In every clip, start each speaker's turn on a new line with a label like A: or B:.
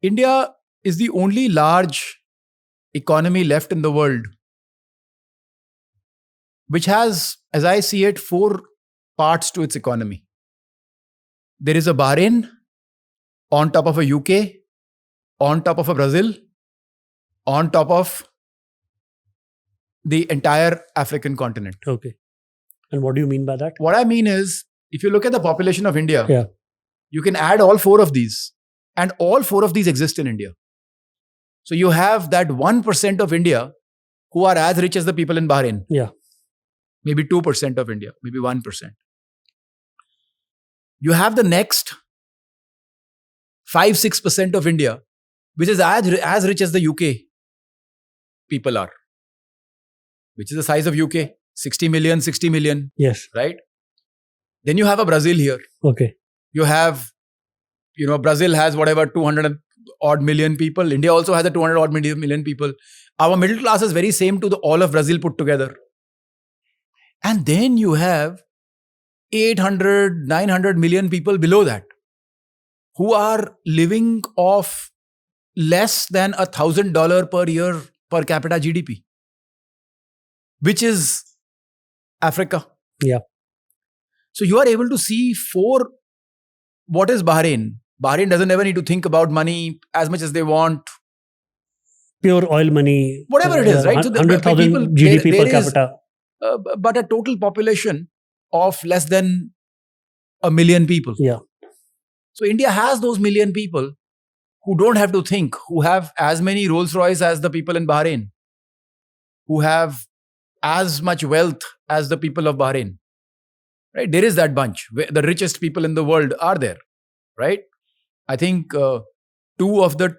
A: India is the only large economy left in the world which has, as I see it, 4 parts to its economy. There is a Bahrain on top of a UK, on top of a Brazil, on top of the entire African continent.
B: Okay. And what do you mean by that?
A: What I mean is, if you look at the population of India,
B: Yeah.
A: you can add all 4 of these, and all 4 of these exist in India. So you have that 1% of India who are as rich as the people in Bahrain.
B: Yeah.
A: Maybe 2% of India, maybe 1%. You have the next 5-6% of India, which is as rich as the UK people are, which is the size of UK, 60 million,
B: Yes.
A: right? Then you have a Brazil here.
B: Okay.
A: You have, Brazil has whatever 200 odd million people. India also has a 200 odd million people. Our middle class is very same to all of Brazil put together. And then you have 800, 900 million people below that who are living off less than $1,000 per year per capita GDP, which is Africa.
B: Yeah.
A: So you are able to see what is Bahrain? Bahrain doesn't ever need to think about money as much as they want.
B: Pure oil money.
A: Whatever it is, right? So
B: 100,000 GDP per capita.
A: But a total population of less than 1 million people.
B: Yeah.
A: So India has those million people who don't have to think, who have as many Rolls Royce as the people in Bahrain, who have as much wealth as the people of Bahrain. Right? There is that bunch. The richest people in the world are there. Right? I think 2 of the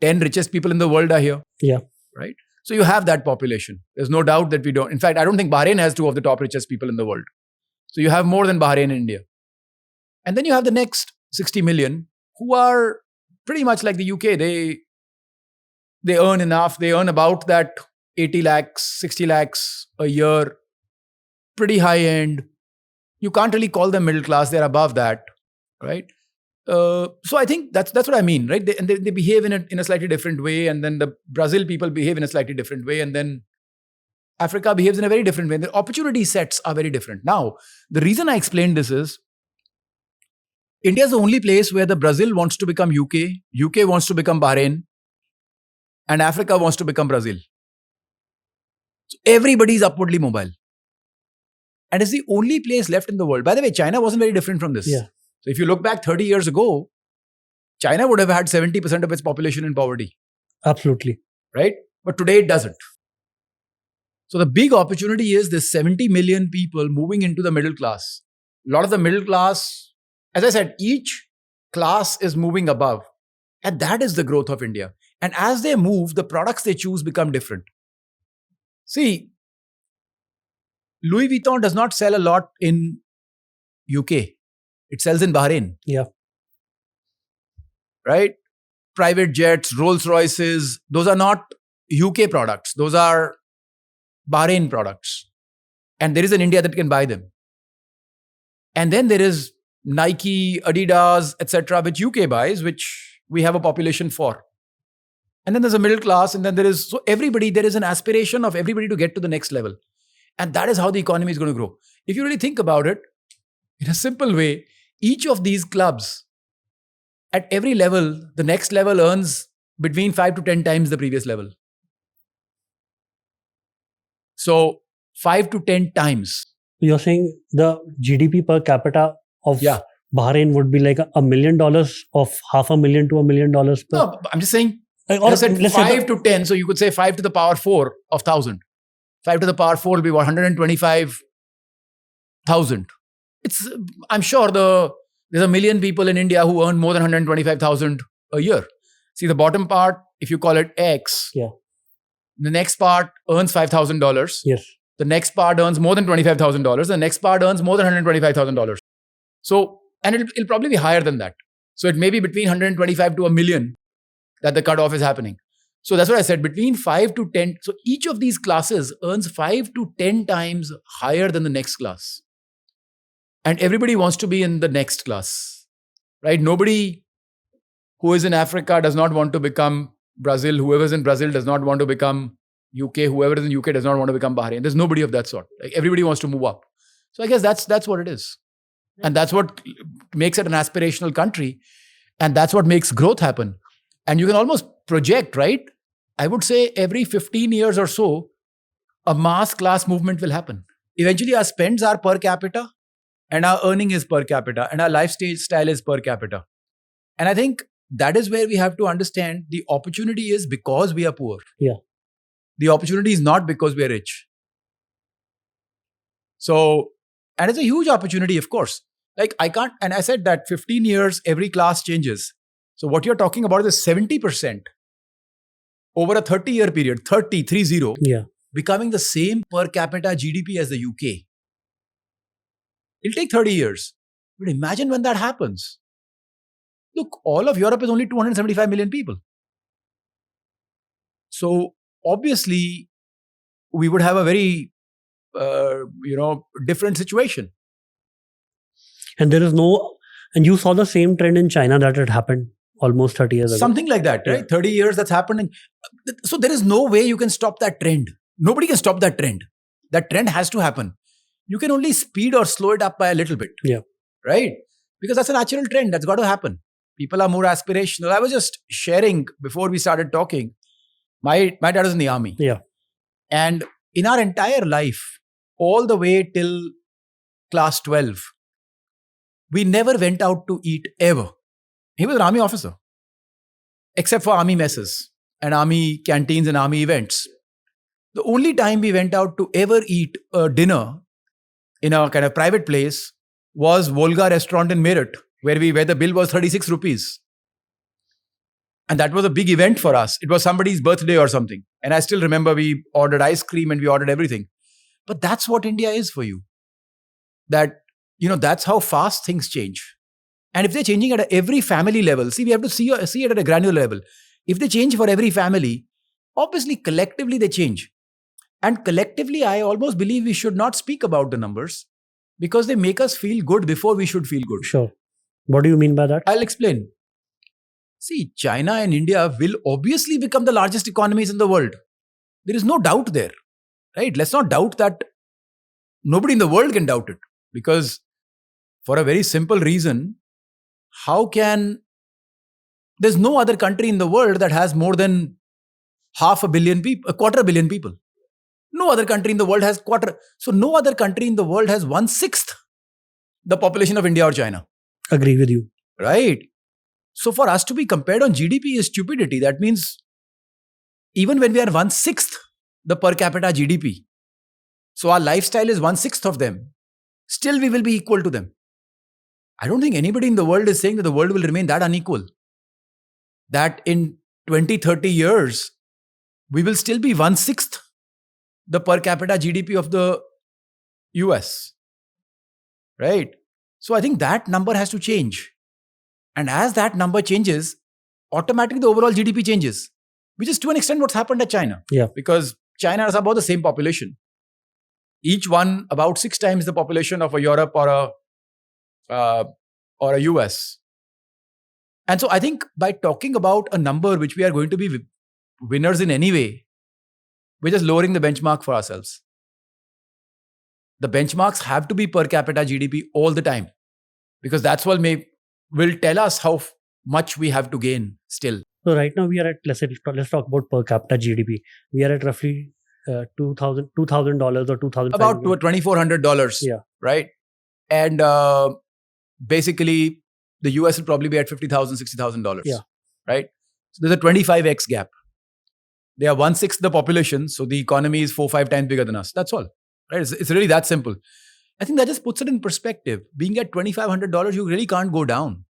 A: 10 richest people in the world are here.
B: Yeah.
A: Right? So you have that population. There's no doubt that we don't. In fact, I don't think Bahrain has 2 of the top richest people in the world. So you have more than Bahrain in India. And then you have the next 60 million who are pretty much like the UK. They earn enough. They earn about that 80 lakhs, 60 lakhs a year. Pretty high end. You can't really call them middle class. They're above that. Right? So I think that's what I mean, right? They behave in a slightly different way, and then the Brazil people behave in a slightly different way, and then Africa behaves in a very different way. The opportunity sets are very different. Now, the reason I explained this is India is the only place where the Brazil wants to become UK, UK wants to become Bahrain, and Africa wants to become Brazil. So everybody is upwardly mobile. And it's the only place left in the world. By the way, China wasn't very different from this.
B: Yeah.
A: So if you look back 30 years ago, China would have had 70% of its population in poverty.
B: Absolutely.
A: Right? But today it doesn't. So the big opportunity is this 70 million people moving into the middle class. A lot of the middle class, as I said, each class is moving above. And that is the growth of India. And as they move, the products they choose become different. See, Louis Vuitton does not sell a lot in UK. It sells in Bahrain.
B: Yeah.
A: Right? Private jets, Rolls Royces, those are not UK products. Those are Bahrain products. And there is an India that can buy them. And then there is Nike, Adidas, etc., which UK buys, which we have a population for. And then there's a middle class, and then there is an aspiration of everybody to get to the next level. And that is how the economy is going to grow. If you really think about it, in a simple way, each of these clubs, at every level, the next level earns between 5 to 10 times the previous level. So 5 to 10 times.
B: You're saying the GDP per capita of Bahrain would be like $1 million of $500,000 to $1 million.
A: No, I'm just saying, I said 5 to 10. So you could say 5 to the power 4 of 1,000. 5 to the power 4 will be 125,000. I'm sure there's 1 million people in India who earn more than 125,000 a year. See, the bottom part, if you call it X, the next part earns $5,000.
B: Yes.
A: The next part earns more than $25,000. The next part earns more than $125,000. So, and it'll probably be higher than that. So it may be between 125 to 1 million that the cutoff is happening. So that's what I said, between 5 to 10. So each of these classes earns 5 to 10 times higher than the next class. And everybody wants to be in the next class, right? Nobody who is in Africa does not want to become Brazil. Whoever is in Brazil does not want to become UK. Whoever is in UK does not want to become Bahrain. There's nobody of that sort. Like everybody wants to move up. So I guess that's what it is. And that's what makes it an aspirational country. And that's what makes growth happen. And you can almost project, right? I would say every 15 years or so, a mass class movement will happen. Eventually, our spends are per capita and our earning is per capita and our lifestyle is per capita. And I think that is where we have to understand the opportunity is because we are poor.
B: Yeah.
A: The opportunity is not because we are rich. So, and it's a huge opportunity, of course. Like I can't, and I said that 15 years, every class changes. So what you're talking about is 70% over a 30-year period, 30,
B: Yeah.
A: becoming the same per capita GDP as the UK. It'll take 30 years. But imagine when that happens. Look, all of Europe is only 275 million people. So obviously, we would have a very, different situation.
B: And there is no, and you saw the same trend in China that had happened almost 30 years ago.
A: Something like that, right? 30 years that's happening. So there is no way you can stop that trend. Nobody can stop that trend. That trend has to happen. You can only speed or slow it up by a little bit.
B: Yeah.
A: Right? Because that's a natural trend. That's got to happen. People are more aspirational. I was just sharing before we started talking. My dad was in the army.
B: Yeah.
A: And in our entire life, all the way till class 12, we never went out to eat ever. He was an army officer. Except for army messes and army canteens and army events. The only time we went out to ever eat a dinner in a kind of private place was Volga restaurant in Meerut, where the bill was 36 rupees. And that was a big event for us. It was somebody's birthday or something. And I still remember we ordered ice cream and we ordered everything. But that's what India is for you. That, that's how fast things change. And if they're changing at every family level, we have to see it at a granular level. If they change for every family, obviously collectively they change. And collectively, I almost believe we should not speak about the numbers because they make us feel good before we should feel good.
B: Sure. What do you mean by that?
A: I'll explain. See, China and India will obviously become the largest economies in the world. There is no doubt there, right? Let's not doubt that. Nobody in the world can doubt it because for a very simple reason, there's no other country in the world that has more than 500 million people, 250 million people. No other country in the world has no other country in the world has 1/6 the population of India or China.
B: Agree with you.
A: Right. So for us to be compared on GDP is stupidity. That means even when we are 1/6 the per capita GDP, so our lifestyle is 1/6 of them, still we will be equal to them. I don't think anybody in the world is saying that the world will remain that unequal. That in 20, 30 years, we will still be 1/6 the per capita GDP of the US. Right? So I think that number has to change. And as that number changes, automatically the overall GDP changes, which is to an extent what's happened at China.
B: Yeah.
A: Because China has about the same population. Each one about 6 times the population of a Europe or a US. And so I think by talking about a number which we are going to be winners in any way, we're just lowering the benchmark for ourselves. The benchmarks have to be per capita GDP all the time because that's what will tell us how much we have to gain still.
B: So right now we are at, let's talk about per capita GDP. We are at roughly $2,000 or $2,500.
A: About $2,400.
B: Yeah.
A: Right. And basically the US will probably be at $50,000, $60,000.
B: Yeah.
A: Right. So there's a 25x gap. They are 1/6 the population. So the economy is 4-5 times bigger than us. That's all. Right. It's really that simple. I think that just puts it in perspective. Being at $2,500, you really can't go down.